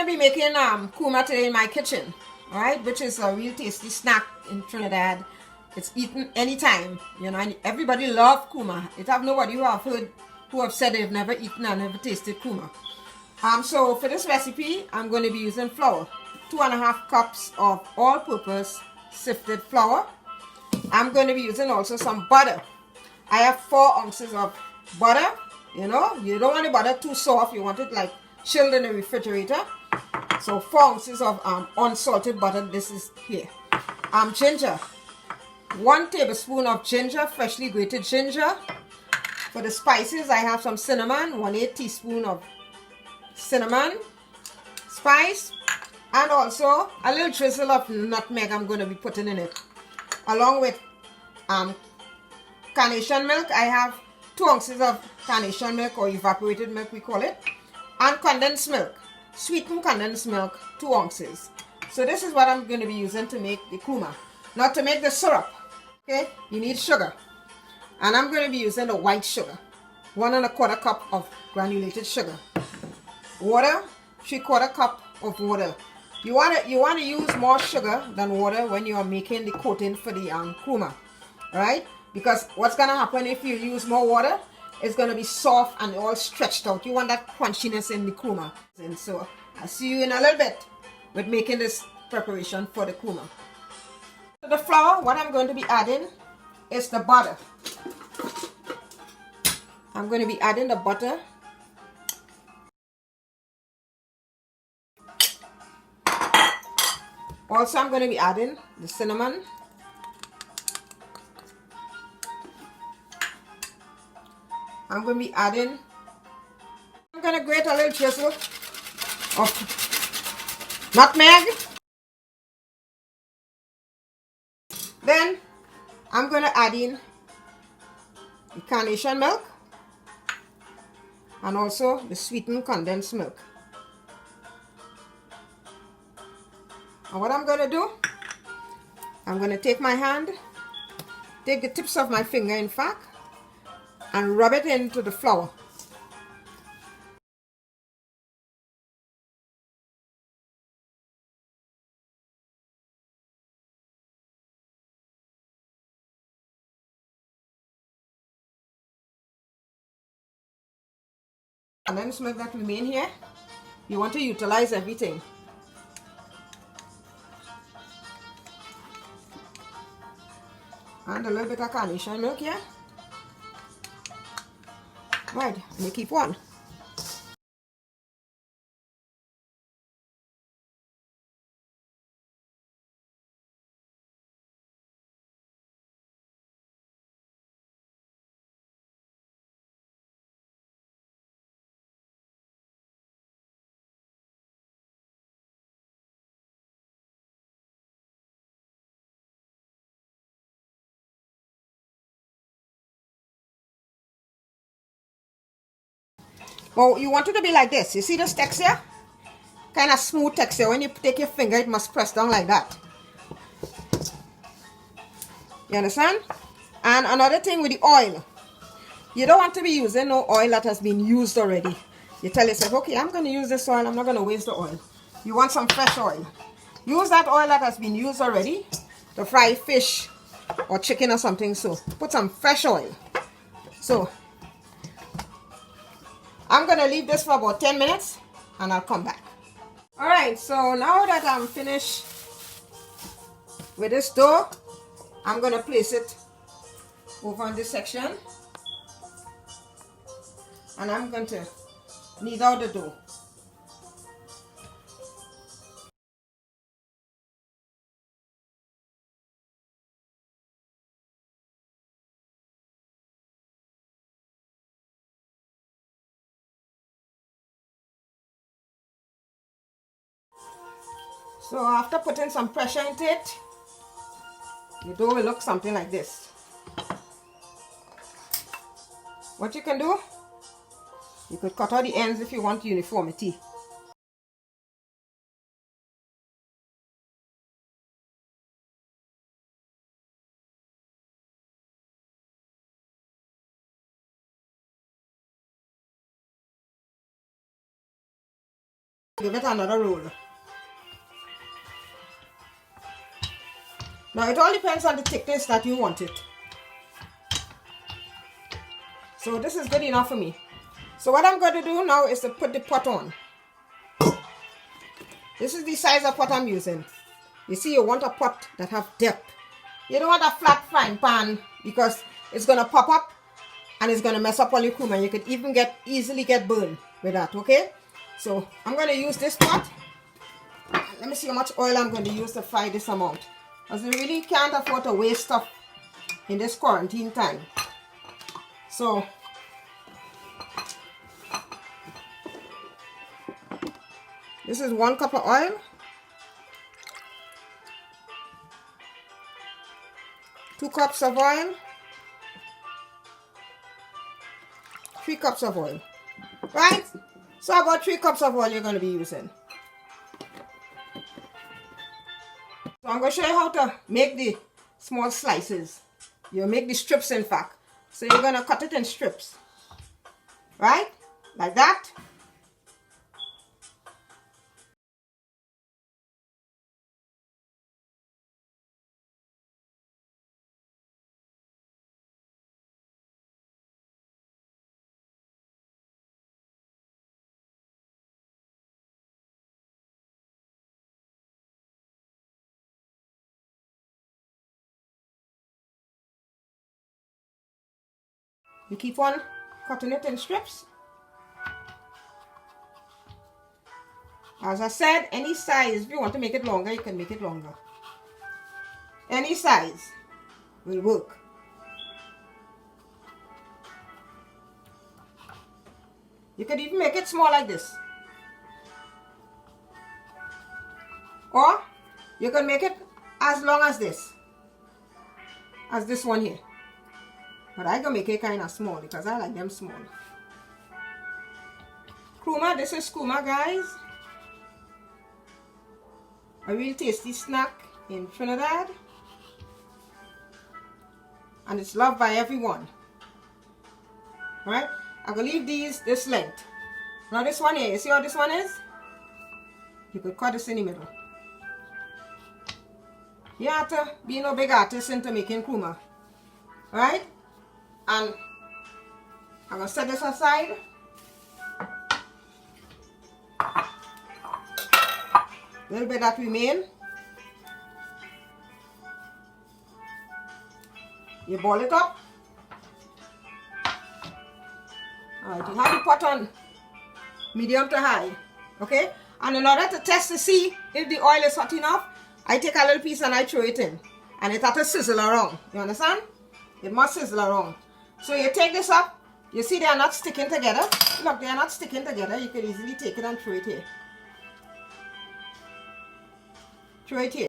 be making kurma today in my kitchen, all right, which is a real tasty snack in Trinidad. It's eaten anytime, you know, and everybody loves kurma. It have nobody who have said they've never eaten and never tasted kurma. So for this recipe, I'm going to be using flour, 2.5 cups of all-purpose sifted flour. I'm going to be using also some butter. I have 4 ounces of butter. You know, you don't want the butter too soft. You want it like chilled in the refrigerator. So 4 ounces of unsalted butter. This is here. Ginger. 1 tablespoon of ginger, freshly grated ginger. For the spices, I have some cinnamon, 1/8 teaspoon of cinnamon spice, and also a little drizzle of nutmeg I'm going to be putting in it. Along with carnation milk, I have 2 ounces of carnation milk, or evaporated milk we call it, and condensed milk, sweetened condensed milk, 2 ounces. So this is what I'm going to be using to make the kurma. Now to make the syrup, okay, you need sugar, and I'm going to be using the white sugar, 1¼ cup of granulated sugar. Water, 3/4 cup of water. You want to use more sugar than water when you are making the coating for the kurma, right? Because what's going to happen if you use more water, it's going to be soft and all stretched out. You want that crunchiness in the kurma. And so I'll see you in a little bit with making this preparation for the kurma. To the flour, what I'm going to be adding is the butter. I'm going to be adding the butter. Also, I'm going to be adding the cinnamon. I'm going to be adding, I'm going to grate a little drizzle of nutmeg. Then I'm going to add in the carnation milk and also the sweetened condensed milk. And what I'm going to do, I'm going to take my hand, take the tips of my finger in fact, and rub it into the flour. Condensed milk that remain here, you want to utilize everything. And a little bit of carnation milk here. Right, let me keep one. Well, you want it to be like this. You see this texture? Kind of smooth texture. When you take your finger, it must press down like that. You understand? And another thing with the oil. You don't want to be using no oil that has been used already. You tell yourself, okay, I'm going to use this oil. I'm not going to waste the oil. You want some fresh oil. Use that oil that has been used already to fry fish or chicken or something. So put some fresh oil. So I'm going to leave this for about 10 minutes and I'll come back. Alright, so now that I'm finished with this dough, I'm going to place it over on this section. And I'm going to knead out the dough. So after putting some pressure into it, the dough will look something like this. What you can do, you could cut out the ends if you want uniformity. Give it another roll. Now it all depends on the thickness that you want it. So this is good enough for me. So what I'm going to do now is to put the pot on. This is the size of pot I'm using. You see, you want a pot that have depth. You don't want a flat frying pan because it's going to pop up and it's going to mess up all your kurma. You could even easily get burned with that, okay? So I'm going to use this pot. Let me see how much oil I'm going to use to fry this amount. Because we really can't afford to waste stuff in this quarantine time. So this is 1 cup of oil, 2 cups of oil, 3 cups of oil, right? So about 3 cups of oil you're going to be using. So I'm going to show you how to make the small slices. You make the strips, in fact. So you're going to cut it in strips, right? Like that. You keep on cutting it in strips. As I said, any size, if you want to make it longer, you can make it longer. Any size will work. You could even make it small like this. Or you can make it as long as this one here. But I can make it kind of small because I like them small. Kurma, this is kurma, guys. A real tasty snack in Trinidad. And it's loved by everyone. Right? I'm going to leave these this length. Now this one here, you see how this one is? You could cut this in the middle. You have to be no big artist into making kurma. Right? And I'm going to set this aside. A little bit that remain. You boil it up. Alright, you have the pot on medium to high. Okay? And in order to test to see if the oil is hot enough, I take a little piece and I throw it in. And it has to sizzle around. You understand? It must sizzle around. So you take this up, you see they are not sticking together. Look, they are not sticking together. You can easily take it and throw it here. Throw it here.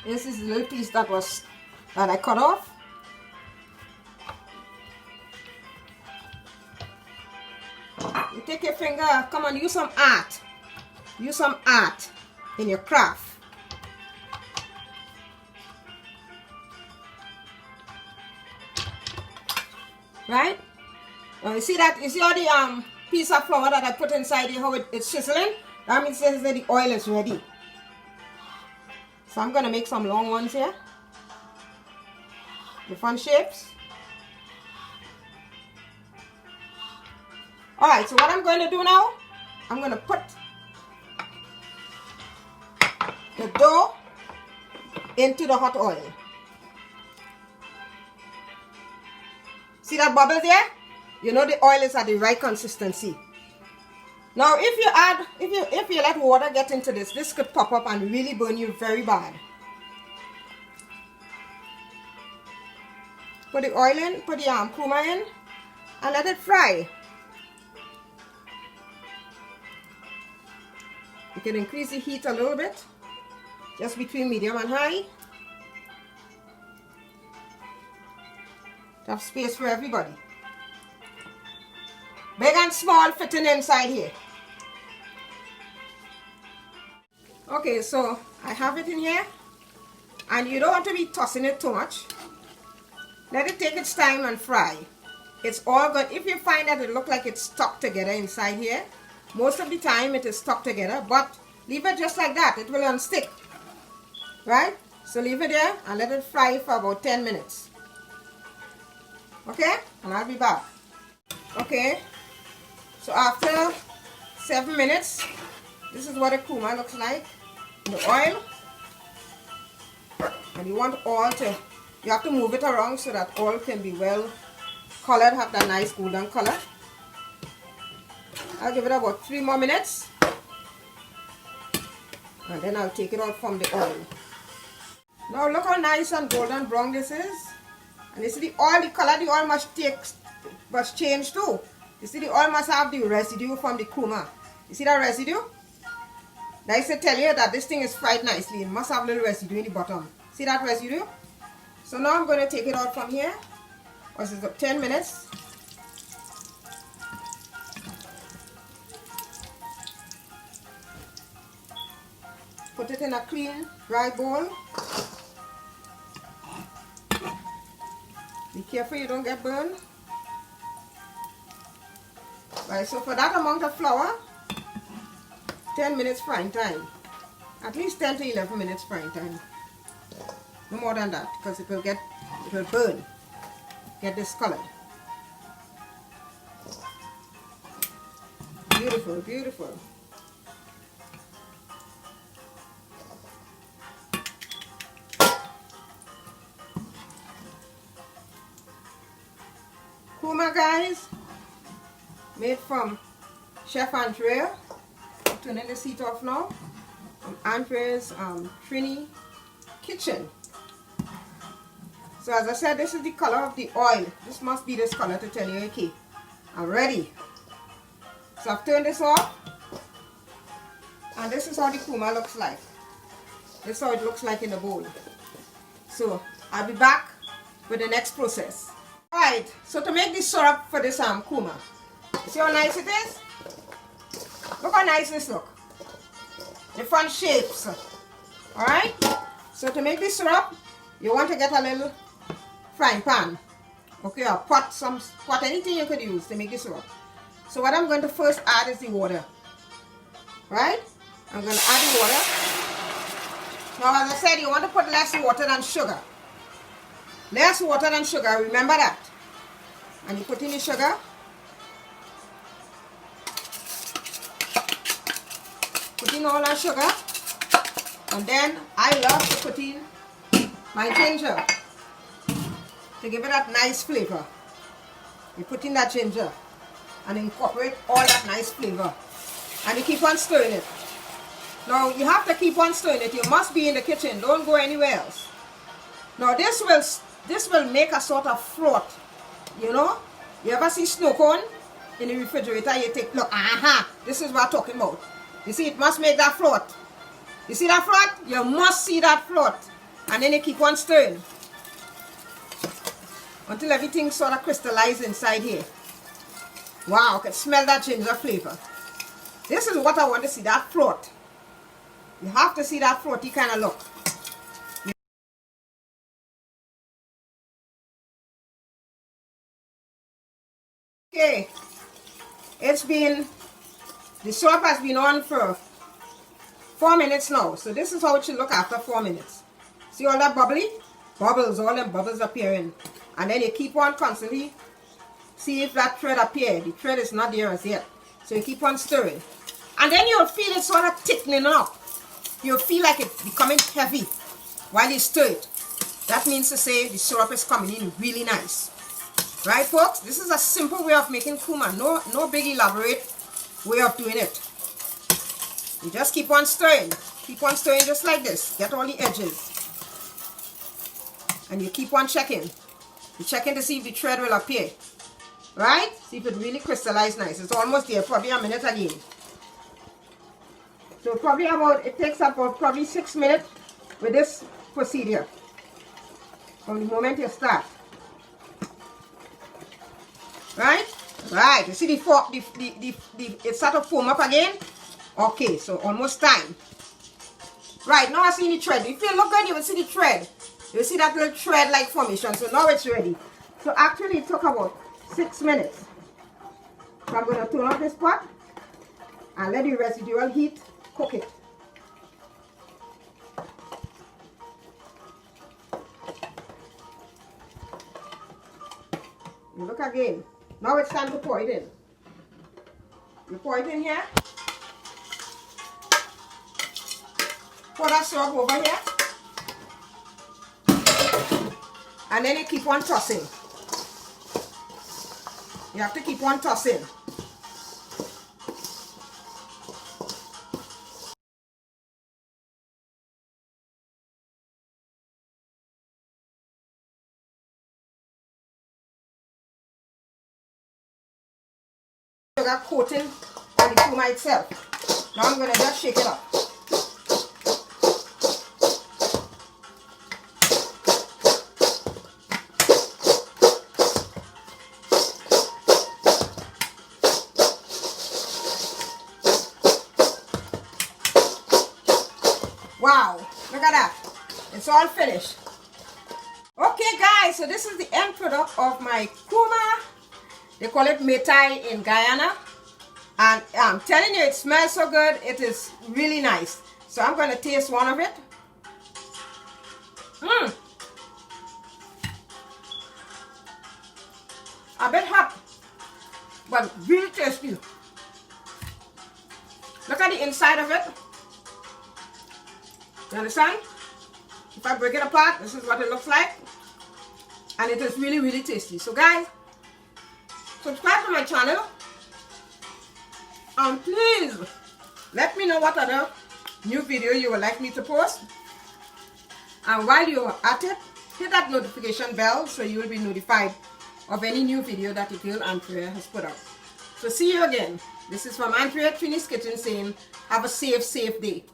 This is the little piece that I cut off. You take your finger, come on, use some art. Use some art in your craft. Right? Now you see that? You see all the piece of flour that I put inside here, how it's sizzling? That means that the oil is ready. So I'm going to make some long ones here. Different shapes. Alright, so what I'm going to do now, I'm going to put the dough into the hot oil. See that bubble there? You know the oil is at the right consistency. Now if you let water get into this could pop up and really burn you very bad. Put the oil in, put the kurma in, and let it fry. You can increase the heat a little bit, just between medium and high. To have space for everybody. Big and small fitting inside here. Okay, so I have it in here. And you don't want to be tossing it too much. Let it take its time and fry. It's all good. If you find that it looks like it's stuck together inside here, most of the time it is stuck together, but leave it just like that. It will unstick. Right? So leave it there and let it fry for about 10 minutes. Okay? And I'll be back. Okay. So after 7 minutes, this is what a kurma looks like in the oil. And you want all to, you have to move it around so that all can be well colored, have that nice golden color. I'll give it about 3 more minutes. And then I'll take it out from the oil. Now look how nice and golden brown this is. And you see the oil, the color, the oil must change too. You see the oil must have the residue from the kurma. You see that residue? That is to tell you that this thing is fried nicely. It must have a little residue in the bottom. See that residue? So now I'm going to take it out from here. This is 10 minutes. Put it in a clean, dry bowl. Be careful you don't get burned. Right, so for that amount of flour, 10 minutes frying time. At least 10 to 11 minutes frying time. No more than that, because it will burn, get discolored. Beautiful, beautiful. Kurma, guys, made from Chef Andrea. I'm turning the heat off now. From Andrea's Trini kitchen. So as I said, this is the color of the oil. This must be this color to tell you, okay, I'm ready. So I've turned this off. And this is how the kurma looks like. This is how it looks like in the bowl. So I'll be back with the next process. Alright, so to make the syrup for this kurma, see how nice it is? Look how nice this look. Different shapes. Alright, so to make this syrup, you want to get a little frying pan. Okay, or pot, anything you could use to make the syrup. So what I'm going to first add is the water. Right? I'm going to add the water. Now as I said, you want to put less water than sugar. Less water than sugar, remember that. And you put in the sugar. Put in all that sugar. And then I love to put in my ginger to give it that nice flavor. You put in that ginger and incorporate all that nice flavor. And you keep on stirring it. Now you have to keep on stirring it. You must be in the kitchen. Don't go anywhere else. Now this will make a sort of froth. You know? You ever see snow cone in the refrigerator? You take, look, this is what I'm talking about. You see, it must make that froth. You see that froth? You must see that froth. And then you keep on stirring until everything sort of crystallizes inside here. Wow, I can smell that ginger flavor. This is what I want to see, that froth. You have to see that frothy kind of look. Okay, the syrup has been on for 4 minutes now. So this is how it should look after 4 minutes. See all that bubbly? Bubbles, all them bubbles appearing. And then you keep on constantly, see if that thread appears. The thread is not there as yet. So you keep on stirring. And then you'll feel it sort of thickening up. You'll feel like it's becoming heavy while you stir it. That means to say the syrup is coming in really nice. Right, folks? This is a simple way of making kurma. No big elaborate way of doing it. You just keep on stirring. Keep on stirring just like this. Get all the edges. And you keep on checking. You're checking to see if the thread will appear. Right? See if it really crystallizes nice. It's almost there. Probably a minute again. So it takes about probably 6 minutes with this procedure. From the moment you start. Right? Right, you see the fork, it start to foam up again. Okay, so almost time. Right, now I see the thread. If you look good, you will see the thread. You will see that little thread-like formation. So now it's ready. So actually it took about 6 minutes. So I'm going to turn off this pot and let the residual heat cook it. You look again. Now it's time to pour it in. You pour it in here. Pour that syrup over here. And then you keep on tossing. You have to keep on tossing. Sugar coating on the kurma itself. Now I'm going to just shake it up. Wow, look at that. It's all finished. Okay guys, so this is the end product of my kurma. They call it Mithai in Guyana. And I'm telling you, it smells so good. It is really nice. So I'm going to taste one of it. A bit hot, but really tasty. Look at the inside of it. You understand? If I break it apart, this is what it looks like. And it is really, really tasty. So guys, subscribe to my channel. And please, let me know what other new video you would like me to post. And while you're at it, hit that notification bell so you will be notified of any new video that your girl Andrea has put out. So see you again. This is from Andrea Trini's Kitchen saying, have a safe day.